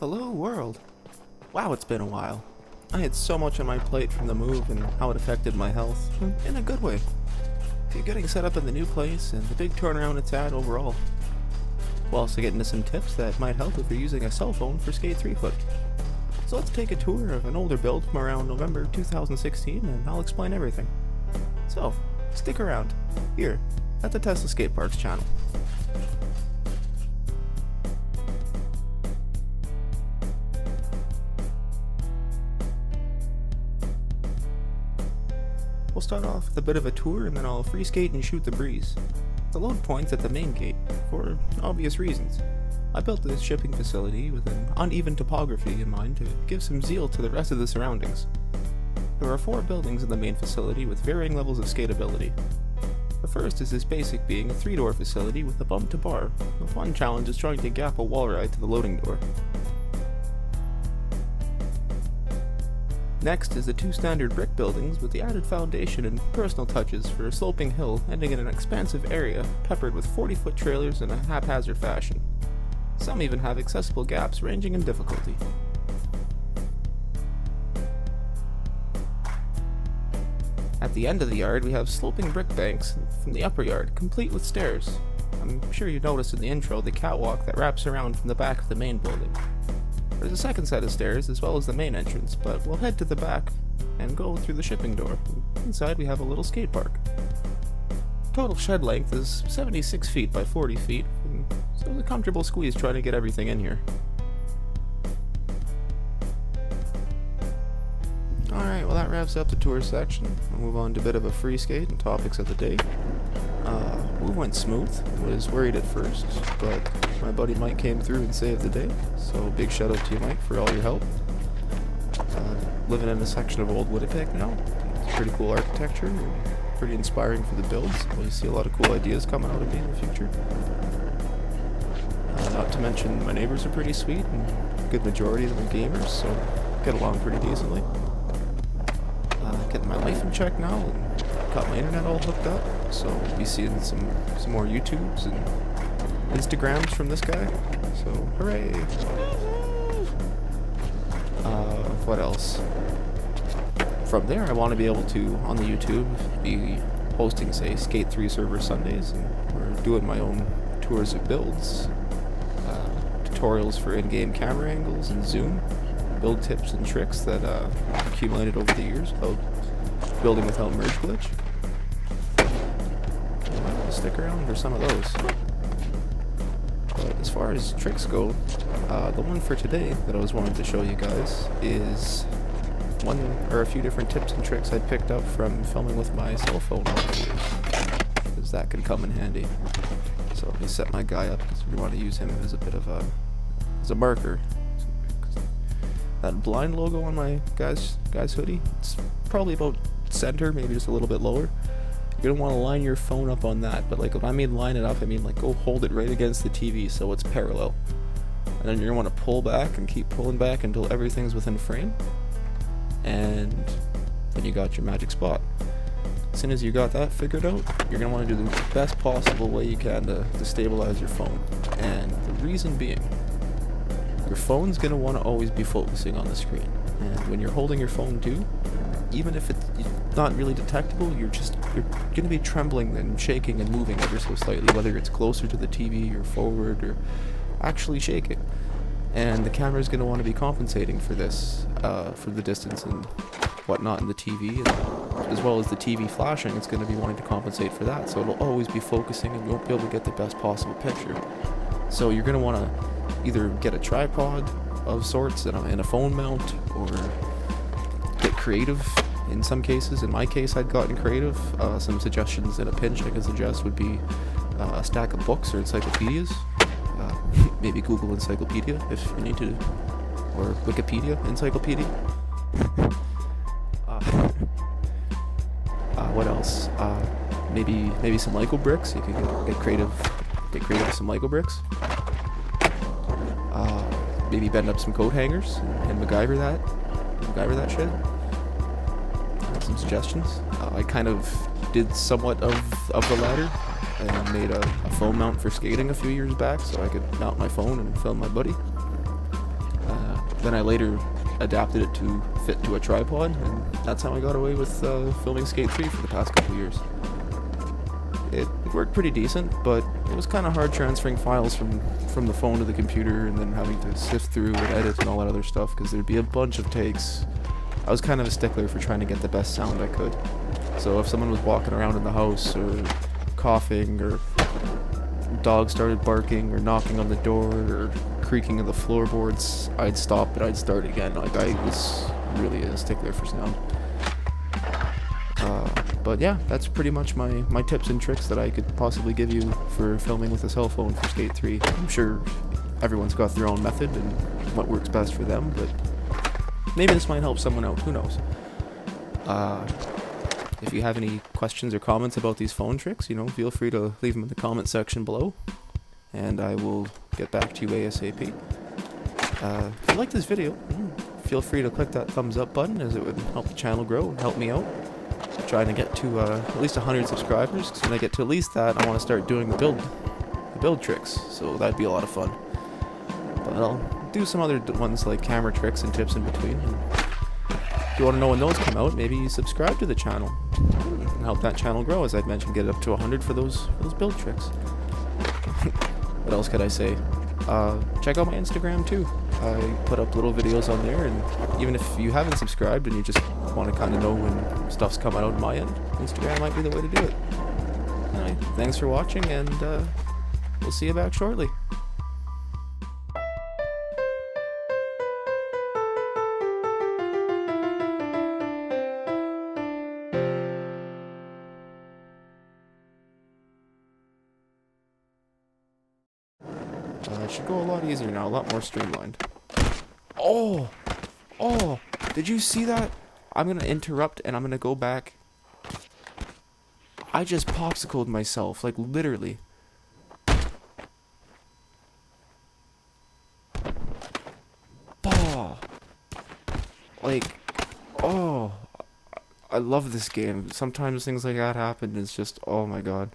Hello, world. Wow, it's been a while. I had so much on my plate from the move and how it affected my health, in a good way. Getting set up in the new place and the big turnaround it's had overall. We'll also get into some tips that might help if you're using a cell phone for Skate 3-foot. So let's take a tour of an older build from around November 2016 and I'll explain everything. So, stick around, here, at the Tesla Skate Parks channel. We'll start off with a bit of a tour and then I'll free skate and shoot the breeze. The load point's at the main gate, for obvious reasons. I built this shipping facility with an uneven topography in mind to give some zeal to the rest of the surroundings. There are 4 buildings in the main facility with varying levels of skateability. The first is this basic being a 3-door facility with a bump to bar. The fun challenge is trying to gap a wall ride to the loading door. Next is the 2 standard brick buildings with the added foundation and personal touches for a sloping hill ending in an expansive area peppered with 40-foot trailers in a haphazard fashion. Some even have accessible gaps ranging in difficulty. At the end of the yard we have sloping brick banks from the upper yard, complete with stairs. I'm sure you noticed in the intro the catwalk that wraps around from the back of the main building. There's a second set of stairs as well as the main entrance, but we'll head to the back and go through the shipping door. Inside we have a little skate park. Total shed length is 76 feet by 40 feet, so it's a comfortable squeeze trying to get everything in here. Alright, well that wraps up the tour section. We'll move on to a bit of a free skate and topics of the day. Move went smooth. Was worried at first, but my buddy Mike came through and saved the day. So big shout out to you, Mike, for all your help. Living in a section of old Winnipeg now. It's pretty cool architecture. Pretty inspiring for the builds. We'll see a lot of cool ideas coming out of me in the future. Not to mention my neighbors are pretty sweet and a good majority of them are gamers, so get along pretty decently. Getting my life in check now and got my internet all hooked up, so we'll be seeing some more YouTubes and Instagrams from this guy, so hooray! What else? From there I want to be able to, on the YouTube, be hosting, say, Skate 3 server Sundays, and we're doing my own tours of builds, tutorials for in-game camera angles and zoom, build tips and tricks that accumulated over the years about building without merge glitch. I'll stick around for some of those. But as far as tricks go, the one for today that I was wanting to show you guys is one or a few different tips and tricks I picked up from filming with my cell phone over the years, because that can come in handy. So let me set my guy up because we want to use him as a bit of a marker. That blind logo on my guy's hoodie, it's probably about center, maybe just a little bit lower. You're gonna want to line your phone up on that, but like if I mean line it up, I mean like go hold it right against the TV so it's parallel. And then you're gonna want to pull back and keep pulling back until everything's within frame. And then you got your magic spot. As soon as you got that figured out, you're gonna want to do the best possible way you can to stabilize your phone. And the reason being, your phone's going to want to always be focusing on the screen, and when you're holding your phone too, even if it's not really detectable, you're going to be trembling and shaking and moving ever so slightly, whether it's closer to the TV or forward or actually shaking. And the camera's going to want to be compensating for this, for the distance and whatnot in the TV, and as well as the TV flashing, it's going to be wanting to compensate for that, so it'll always be focusing and you won't be able to get the best possible picture. So you're going to want to either get a tripod of sorts and a phone mount, or get creative in some cases. In my case, I'd gotten creative. Some suggestions in a pinch I could suggest would be a stack of books or encyclopedias. Maybe Google Encyclopedia if you need to, or Wikipedia Encyclopedia. What else? Maybe some Lego bricks. You can get creative with some Lego bricks. Maybe bend up some coat hangers and MacGyver that shit. Some suggestions. I kind of did somewhat of the latter. and made a phone mount for skating a few years back so I could mount my phone and film my buddy. then I later adapted it to fit to a tripod, and that's how I got away with filming Skate 3 for the past couple years. It worked pretty decent, but it was kind of hard transferring files from the phone to the computer and then having to sift through and edit and all that other stuff, because there'd be a bunch of takes. I was kind of a stickler for trying to get the best sound I could. So if someone was walking around in the house or coughing or dog started barking or knocking on the door or creaking of the floorboards, I'd stop and I'd start again. Like, I was really a stickler for sound. But yeah, that's pretty much my tips and tricks that I could possibly give you for filming with a cell phone for Skate 3. I'm sure everyone's got their own method and what works best for them, but maybe this might help someone out, who knows. If you have any questions or comments about these phone tricks, feel free to leave them in the comment section below, and I will get back to you ASAP. If you like this video, feel free to click that thumbs up button, as it would help the channel grow and help me out. I'm trying to get to at least 100 subscribers, because when I get to at least that, I want to start doing the build tricks, so that'd be a lot of fun. But I'll do some other ones like camera tricks and tips in between. And if you want to know when those come out, maybe subscribe to the channel and help that channel grow, as I'd mentioned, get it up to 100 for those build tricks. What else could I say? Check out my Instagram too. I put up little videos on there, and even if you haven't subscribed and you just want to kind of know when stuff's coming out on my end, Instagram might be the way to do it. Anyway, thanks for watching, and we'll see you back shortly. It should go a lot easier now, a lot more streamlined. Oh, did you see that? I'm gonna interrupt and I'm gonna go back. I just popsicled myself, like literally. I love this game. Sometimes things like that happen, it's just, oh my god.